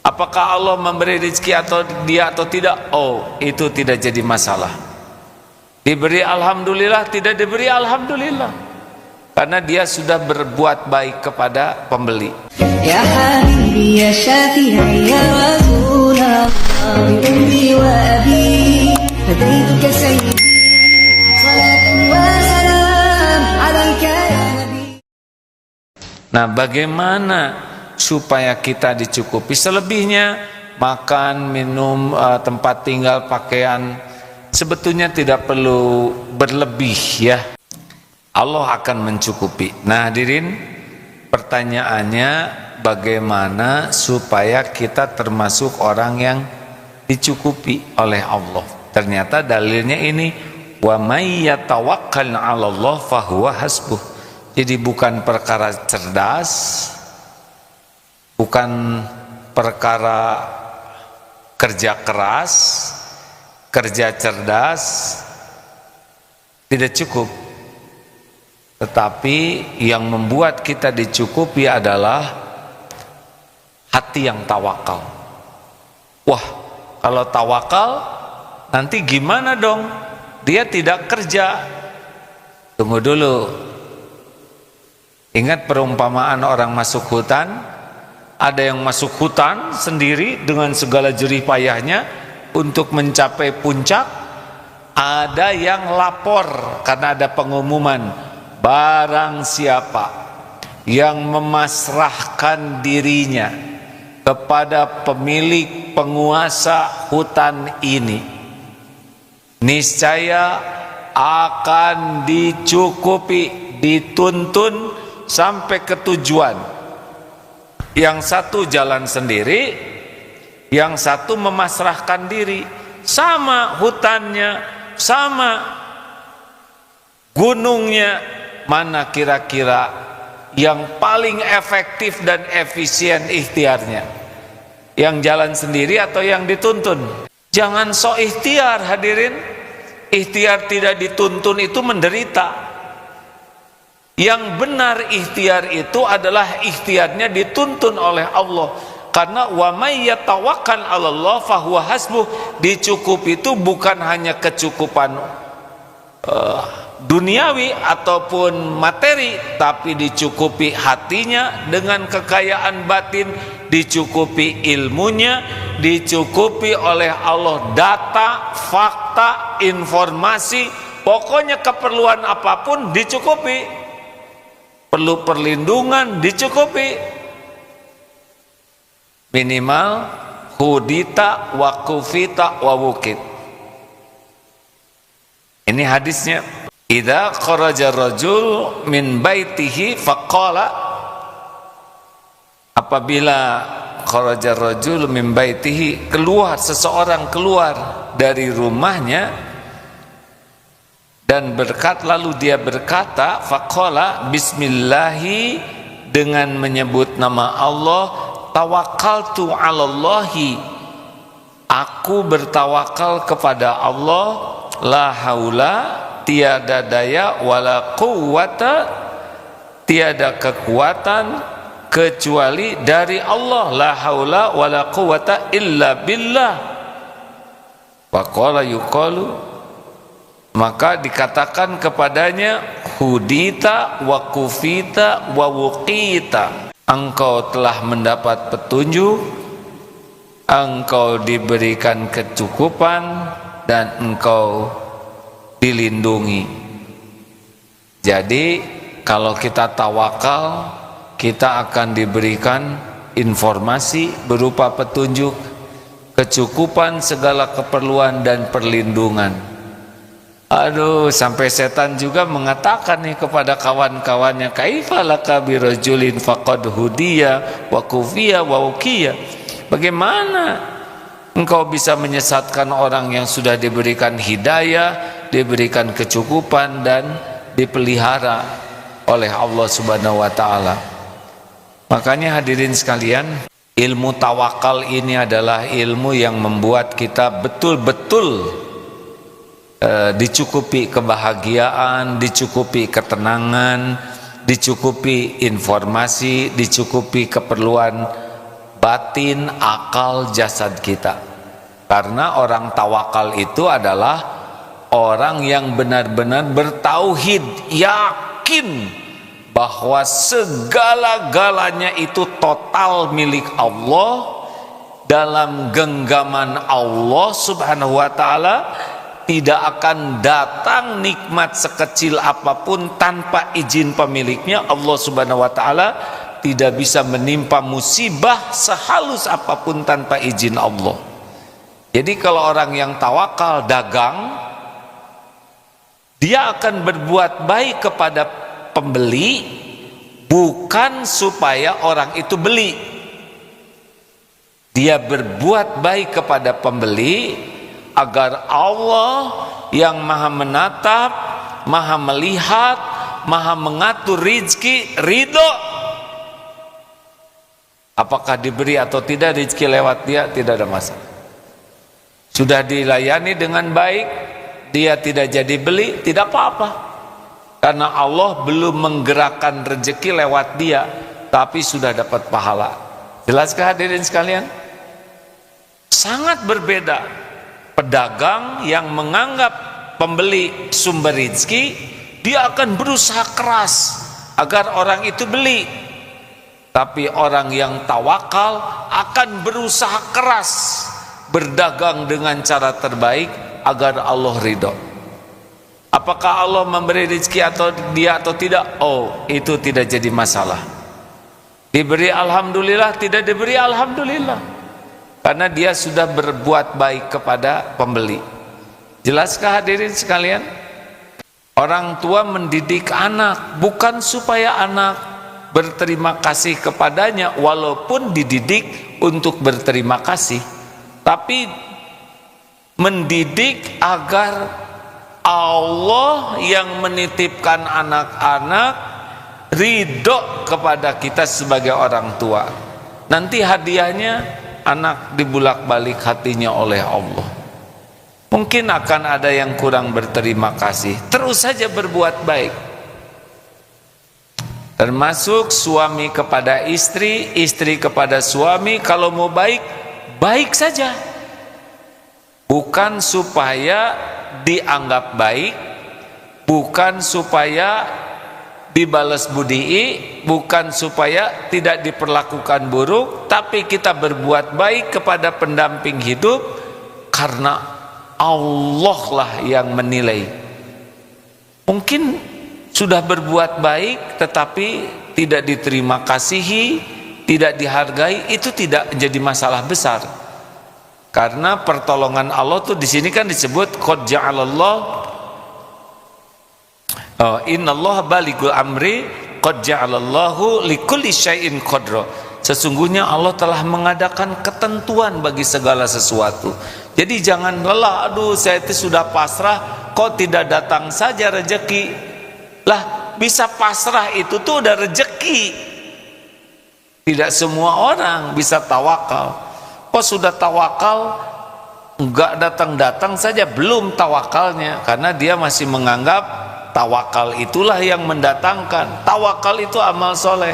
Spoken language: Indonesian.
Apakah Allah memberi rezeki atau dia atau tidak? Oh, itu tidak jadi masalah. Diberi alhamdulillah, tidak diberi alhamdulillah, karena dia sudah berbuat baik kepada pembeli. Ya Habibi ya Syafi'i ya Rasulullah, bi ummi wa abi fadailuka sayyidi, salatu wa salam alaika ya Nabi. Nah, bagaimana supaya kita dicukupi? Selebihnya makan, minum, tempat tinggal, pakaian, sebetulnya tidak perlu berlebih ya. Allah akan mencukupi. Nah, hadirin, pertanyaannya bagaimana supaya kita termasuk orang yang dicukupi oleh Allah? Ternyata dalilnya ini, wa may yatawakkal 'alallah fahuwa hasbuh. Jadi bukan perkara cerdas, bukan perkara kerja keras, kerja cerdas, tidak cukup. Tetapi yang membuat kita dicukupi adalah hati yang tawakal. Wah, kalau tawakal nanti gimana dong? Dia tidak kerja. Tunggu dulu. Ingat perumpamaan orang masuk hutan? Ada yang masuk hutan sendiri dengan segala jerih payahnya untuk mencapai puncak. Ada yang lapor karena ada pengumuman, barang siapa yang memasrahkan dirinya kepada pemilik penguasa hutan ini, niscaya akan dicukupi, dituntun sampai ke tujuan. Yang satu jalan sendiri, yang satu memasrahkan diri. Sama hutannya, sama gunungnya, mana kira-kira yang paling efektif dan efisien ikhtiarnya? Yang jalan sendiri atau yang dituntun? Jangan sok ikhtiar, hadirin. Ikhtiar tidak dituntun itu menderita. Yang benar ikhtiar itu adalah ikhtiarnya dituntun oleh Allah. Karena wa may yatawakkal 'alallah fahuwa hasbuh. Dicukupi itu bukan hanya kecukupan duniawi ataupun materi, tapi dicukupi hatinya dengan kekayaan batin, dicukupi ilmunya, dicukupi oleh Allah data, fakta, informasi, pokoknya keperluan apapun dicukupi. Perlu perlindungan dicukupi. Minimal hudita wa kufita wa wukit. Ini hadisnya. Idza kharaja rajul min baitihi faqala, apabila kharaja rajul min baitihi, keluar seseorang keluar dari rumahnya dan lalu dia berkata, faqala bismillahi, dengan menyebut nama Allah, tawakkaltu 'alallahi, aku bertawakal kepada Allah, la haula, tiada daya, wala quwwata, tiada kekuatan kecuali dari Allah, la haula wala quwwata illa billah. Faqala yuqalu, maka dikatakan kepadanya, hudita wa kufita wa wuqita, engkau telah mendapat petunjuk, engkau diberikan kecukupan, dan engkau dilindungi. Jadi kalau kita tawakal, kita akan diberikan informasi berupa petunjuk, kecukupan segala keperluan dan perlindungan. Aduh, sampai setan juga mengatakan nih kepada kawan-kawannya, kaifa laka birajulin faqad hudiya wa kufiya wa ukiya. Bagaimana engkau bisa menyesatkan orang yang sudah diberikan hidayah, diberikan kecukupan dan dipelihara oleh Allah Subhanahu wa taala. Makanya hadirin sekalian, ilmu tawakal ini adalah ilmu yang membuat kita betul-betul dicukupi kebahagiaan, dicukupi ketenangan, dicukupi informasi, dicukupi keperluan batin, akal, jasad kita. Karena orang tawakal itu adalah orang yang benar-benar bertauhid, yakin bahwa segala-galanya itu total milik Allah, dalam genggaman Allah subhanahu wa ta'ala. Tidak akan datang nikmat sekecil apapun tanpa izin pemiliknya. Allah subhanahu wa ta'ala tidak bisa menimpa musibah sehalus apapun tanpa izin Allah. Jadi kalau orang yang tawakal dagang, dia akan berbuat baik kepada pembeli, bukan supaya orang itu beli. Dia berbuat baik kepada pembeli agar Allah yang maha menatap, maha melihat, maha mengatur rizki ridho. Apakah diberi atau tidak rizki lewat dia, tidak ada masalah. Sudah dilayani dengan baik, dia tidak jadi beli, tidak apa-apa. Karena Allah belum menggerakkan rezeki lewat dia, tapi sudah dapat pahala. Jelaskah hadirin sekalian? Sangat berbeda. Pedagang yang menganggap pembeli sumber rezeki, dia akan berusaha keras agar orang itu beli. Tapi orang yang tawakal akan berusaha keras berdagang dengan cara terbaik agar Allah ridho. Apakah Allah memberi rezeki atau dia atau tidak? Oh, itu tidak jadi masalah. Diberi alhamdulillah, tidak diberi alhamdulillah, karena dia sudah berbuat baik kepada pembeli. Jelaskah hadirin sekalian? Orang tua mendidik anak bukan supaya anak berterima kasih kepadanya, walaupun dididik untuk berterima kasih, tapi mendidik agar Allah yang menitipkan anak-anak ridho kepada kita sebagai orang tua. Nanti hadiahnya anak dibulak-balik hatinya oleh Allah. Mungkin akan ada yang kurang berterima kasih. Terus saja berbuat baik. Termasuk suami kepada istri, istri kepada suami. Kalau mau baik, baik saja. Bukan supaya dianggap baik, bukan supaya dibalas budii, bukan supaya tidak diperlakukan buruk, tapi kita berbuat baik kepada pendamping hidup karena Allah lah yang menilai. Mungkin sudah berbuat baik tetapi tidak diterima kasihi, tidak dihargai, itu tidak jadi masalah besar. Karena pertolongan Allah tuh di sini kan disebut qad ja'alallah, innallaha balighul amri qad ja'alallahu likulli syai'in qadra. Sesungguhnya Allah telah mengadakan ketentuan bagi segala sesuatu. Jadi jangan lelah, aduh saya itu sudah pasrah kok tidak datang saja rezeki. Lah, bisa pasrah itu tuh udah rezeki. Tidak semua orang bisa tawakal. Kok sudah tawakal enggak datang-datang saja, belum tawakalnya, karena dia masih menganggap tawakal itulah yang mendatangkan. Tawakal itu amal soleh.